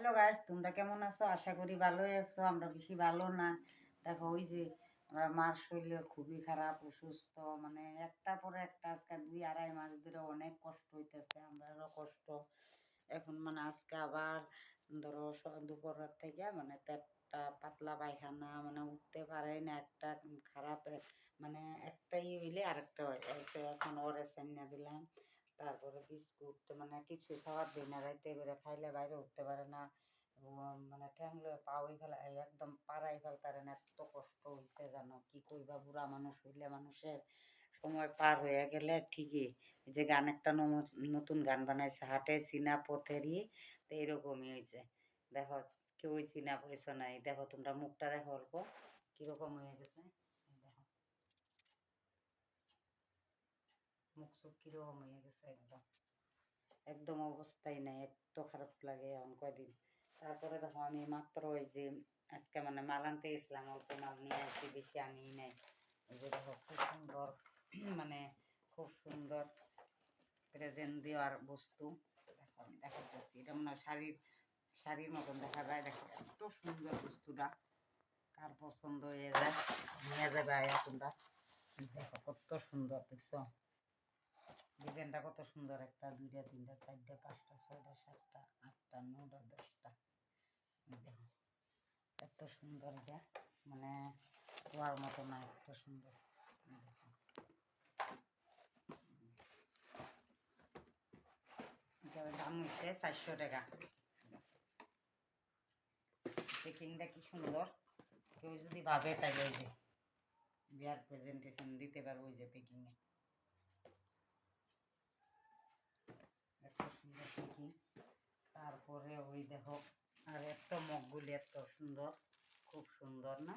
Hello guys, তোমরা কেমন আছো? আশা করি ভালোই আছো। আমরা বেশি ভালো না। দেখো ওই যে আমার মার শরীর খুবই খারাপ, অসুস্থ, মানে একটার পরে একটা আজকে 2-2.5 মাস ধরে অনেক কষ্ট হইতেছে, আমরারও কষ্ট। এখন মানে আজকে আবার ধরো দুপুরের থেকে মানে পেটটা পাতলা পায়খানা, মানে উঠতে পারে না, একটা খারাপ মানে একটাই হইলে আরেকটা হয়েছে। এখন ওরে সেন্না দিলাম, তারপরে বিস্কুট, মানে কিছু খাবার দিই না, রাইতে করে খাইলে বাইরে উঠতে পারে না। মানে ঠ্যাংলো পাওয়াই ফেলা একদম পাড়াই ফেলতারে না, এত কষ্ট হইছে জানো কি কইবা। বুড়া মানুষ হইলে মানুষের সময় পার হয়ে গেলে ঠিকই। এই যে গান একটা নতুন গান বানাইছে, হাটে চিনা পথেরই, তো এরকমই হয়েছে। দেখো কেউই চিনা পরিচয় নাই। দেখো তোমরা মুখটা দেখো অল্প কিরকম হয়ে গেছে। এই দেখো মুখ চোখ কিরকম হয়ে গেছে, একদম একদম অবস্থাই নাই, এত খারাপ লাগে এখন কয়দিন। তারপরে দেখো আমি মাত্র ওই যে আজকে মানে মাল আনতে গেছিলাম, অল্প মাল নিয়ে আসি, বেশি আনি নাই। এই যে দেখো খুব সুন্দর মানে খুব সুন্দর প্রেজেন্ট দেওয়ার বস্তু। দেখো আমি দেখাচ্ছি, এটা মনে হয় শাড়ির মতন দেখা যায়। দেখো এত সুন্দর বস্তুটা, কার পছন্দ হয়ে যায় নিয়ে যাবে আয়া তোমরা। দেখো কত সুন্দর, দেখছো ডিজাইনটা কত সুন্দর, একটা দুইটা তিনটা চারটা পাঁচটা ছয়টা সাতটা আটটা নটা দশটা। দেখো এত সুন্দর, এটা মানে হওয়ার মতো না, এত সুন্দর। দেখো এটার দাম হচ্ছে 400 টাকা। প্যাকিংটা কি সুন্দর, কেউ যদি ভাবে তাহলে ওই যে বিয়ার প্রেজেন্টেশন দিতে পারবো ওই যে প্যাকিংয়ে। এত সুন্দর প্যাকিং। তারপরে ওই দেখো আর এত মগগুলি এত সুন্দর, খুব সুন্দর না?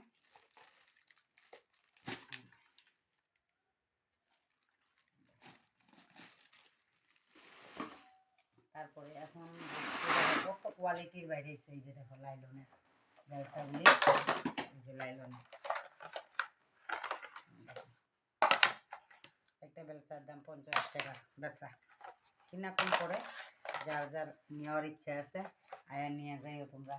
তারপরে এখন কত কোয়ালিটির বাইরে এই যে দেখো লাইলনের ব্যবসাগুলি, এই যে লাইলনের একটা বেলচার দাম 50 টাকা বেচা কিনা কম করে। যার যার নেওয়ার ইচ্ছা আছে আয়া নিয়ে যাইও তোমরা।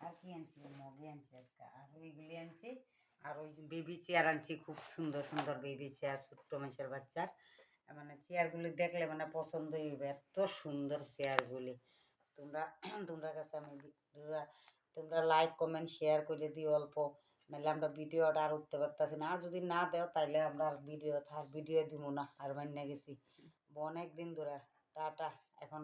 আর কি আনছি, মগে আনছি আজকে, আর ওইগুলি আনছি, আর ওই বেবি চেয়ার আনছি, খুব সুন্দর সুন্দর বেবি চেয়ার, ছোট্ট মানুষের বাচ্চার। মানে চেয়ারগুলি দেখলে মানে পছন্দই হইবে, এত সুন্দর চেয়ারগুলি। তোমরা তোমরা কাছে আমি তোমরা লাইক কমেন্ট শেয়ার করে দিও অল্প, নাহলে আমরা ভিডিওটা আর উঠতে পারতেছি না। আর যদি না দেও তাইলে আমরা আর ভিডিও দিব না, আর মান্য গেছি অনেক দিন ধরে। টাটা এখন।